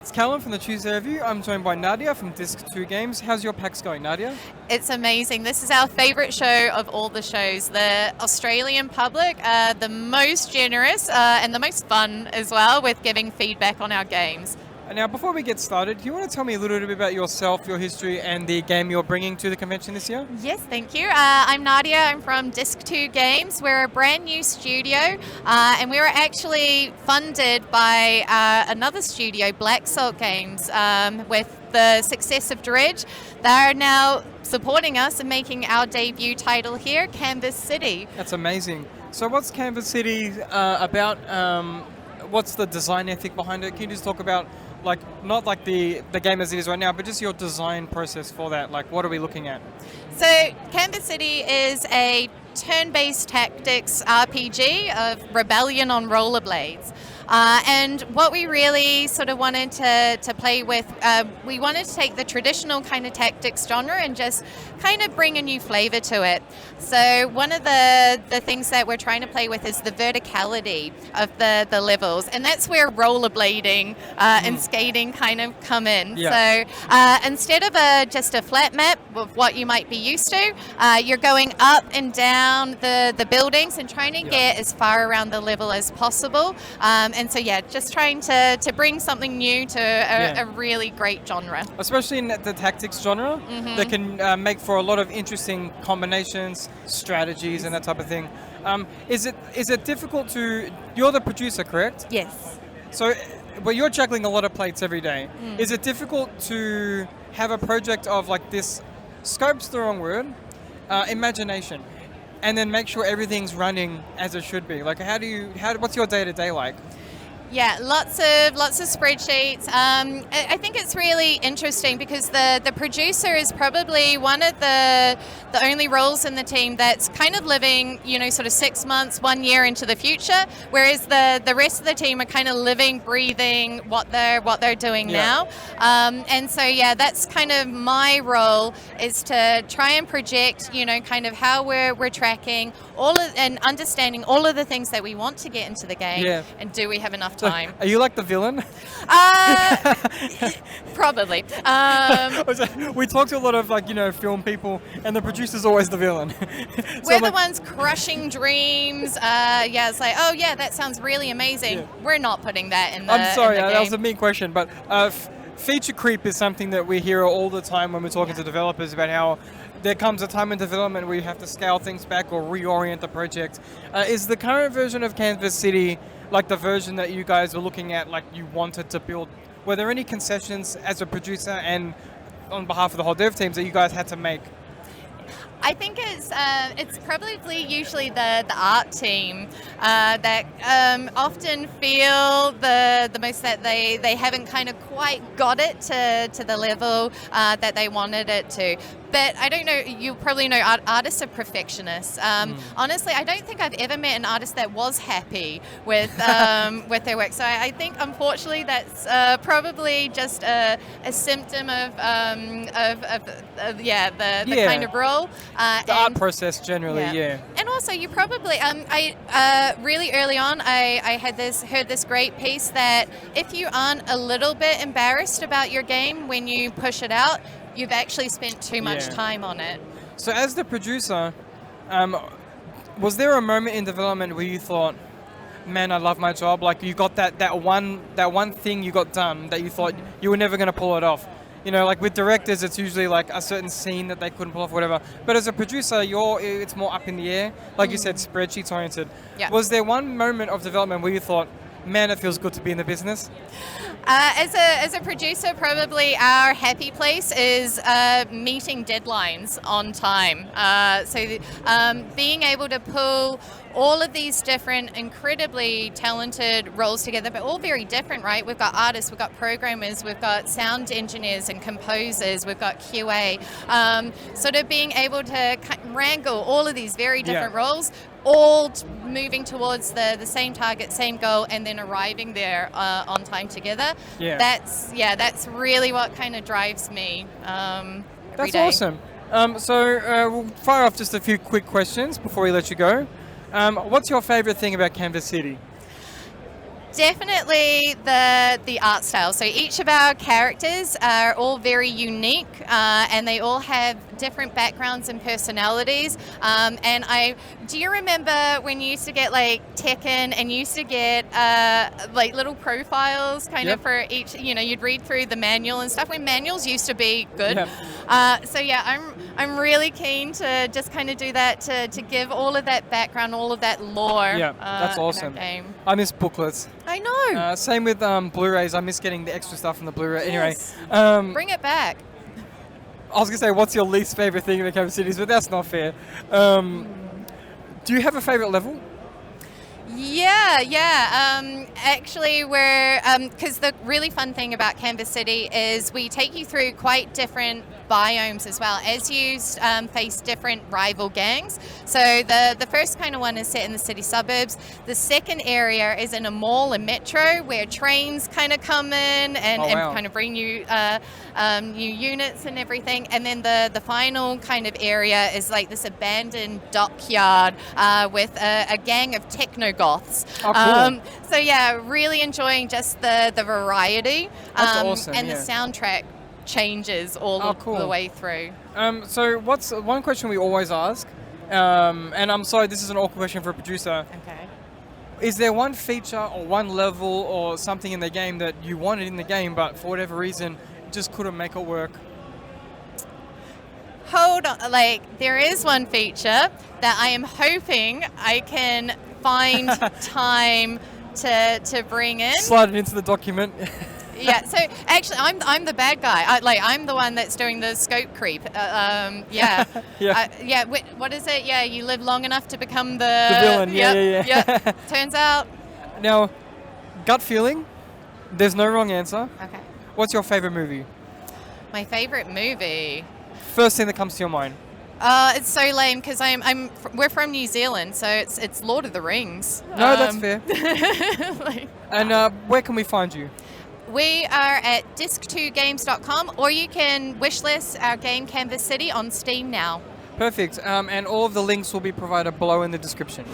It's Callum from the Tuesday Review. I'm joined by Nadia from Disc 2 Games. How's your PAX going, Nadia? It's amazing. This is our favourite show of all the shows. The Australian public are the most generous and the most fun as well with giving feedback on our games. Now, before we get started, do you want to tell me a little bit about yourself, your history, and the game you're bringing to the convention this year? Yes, thank you. I'm Nadia. I'm from Disc 2 Games. We're a brand new studio, and we were actually funded by another studio, Black Salt Games, with the success of Dredge. They're now supporting us and making our debut title here, Canvas City. That's amazing. So what's Canvas City about? What's the design ethic behind it? Can you just talk about, not like the game as it is right now, but just your design process for that? Like, what are we looking at? So Canvas City is a turn-based tactics RPG of rebellion on rollerblades. And what we really sort of wanted to play with, we wanted to take the traditional kind of tactics genre and just kind of bring a new flavor to it. So one of the things that we're trying to play with is the verticality of the levels, and that's where rollerblading and skating kind of come in. Yeah. So instead of just a flat map of what you might be used to, you're going up and down the buildings and trying to get as far around the level as possible. And so, just trying to bring something new to a really great genre. Especially in the tactics genre, that can make for a lot of interesting combinations, strategies, and that type of thing. Is it difficult to... You're the producer, correct? Yes. So, but you're juggling a lot of plates every day. Is it difficult to have a project of like this, scope's the wrong word, imagination, and then make sure everything's running as it should be? Like, what's your day-to-day like? Yeah, lots of spreadsheets. I think it's really interesting because the producer is probably one of the only roles in the team that's kind of living, sort of 6 months, 1 year into the future, whereas the rest of the team are kind of living, breathing what they're doing now. And so that's kind of my role, is to try and project, kind of how we're tracking and understanding all of the things that we want to get into the game, and do we have enough time. Are you like the villain? Probably. We talk to a lot of film people, and the producer's always the villain. We're the ones crushing dreams. It's like, oh yeah, that sounds really amazing. Yeah. We're not putting that in the I'm sorry, in the that game. was a mean question, but feature creep is something that we hear all the time when we're talking to developers about how there comes a time in development where you have to scale things back or reorient the project. Is the current version of Canvas City like the version that you guys were looking at, like you wanted to build? Were there any concessions as a producer and on behalf of the whole dev teams that you guys had to make? I think it's probably usually the art team that often feel the most that they haven't kind of quite got it to the level that they wanted it to. But I don't know, you probably know artists are perfectionists. Honestly, I don't think I've ever met an artist that was happy with with their work. So I think, unfortunately, that's probably just a symptom of the kind of role. The art process generally, And also, you probably, really early on, I heard this great piece that if you aren't a little bit embarrassed about your game when you push it out, you've actually spent too much time on it. So as the producer, was there a moment in development where you thought, man, I love my job? Like you got that one thing you got done that you thought you were never going to pull it off. Like with directors, it's usually like a certain scene that they couldn't pull off, whatever. But as a producer, it's more up in the air. Like you said, spreadsheets oriented. Yeah. Was there one moment of development where you thought, man, it feels good to be in the business? As a producer, probably our happy place is meeting deadlines on time. So being able to pull all of these different, incredibly talented roles together, but all very different, right? We've got artists, we've got programmers, we've got sound engineers and composers, we've got QA. Sort of being able to wrangle all of these very different roles, all moving towards the same target, same goal, and then arriving there on time together. That's really what kind of drives me every day. That's awesome. So we'll fire off just a few quick questions before we let you go. What's your favorite thing about Canvas City? Definitely the art style. So each of our characters are all very unique, and they all have different backgrounds and personalities. Do you remember when you used to get like Tekken and you used to get like little profiles kind of for each? You know, you'd read through the manual and stuff. When manuals used to be good. So yeah, I'm really keen to just kind of do that to give all of that background, all of that lore. Yeah, that's awesome. Game. I miss booklets. I know. Same with Blu-rays. I miss getting the extra stuff from the Blu-ray. Yes. Anyway, Bring it back. I was gonna say, what's your least favorite thing in the Canvas Cities, but that's not fair. Do you have a favorite level? Yeah. Actually, because the really fun thing about Canvas City is we take you through quite different biomes as well as you face different rival gangs. So the first kind of one is set in the city suburbs. The second area is in a mall and metro where trains kind of come in and kind of bring you new units and everything. And then the final kind of area is like this abandoned dockyard with a gang of techno goths. Oh, cool. So yeah, really enjoying just the variety. That's awesome. And the soundtrack changes all the way through. So what's one question we always ask, and I'm sorry, this is an awkward question for a producer. Okay. Is there one feature or one level or something in the game that you wanted in the game, but for whatever reason, just couldn't make it work? Hold on, like there is one feature that I am hoping I can find time to bring in. Slide it into the document. Yeah, so actually, I'm the bad guy. I'm the one that's doing the scope creep. Yeah. What is it? Yeah, you live long enough to become the villain. Yeah. Turns out. Now, gut feeling. There's no wrong answer. Okay. What's your favorite movie? My favorite movie. First thing that comes to your mind. It's so lame because we're from New Zealand, so it's Lord of the Rings. No, that's fair. And where can we find you? We are at disc2games.com, or you can wishlist our game Canvas City on Steam now. Perfect. And all of the links will be provided below in the description.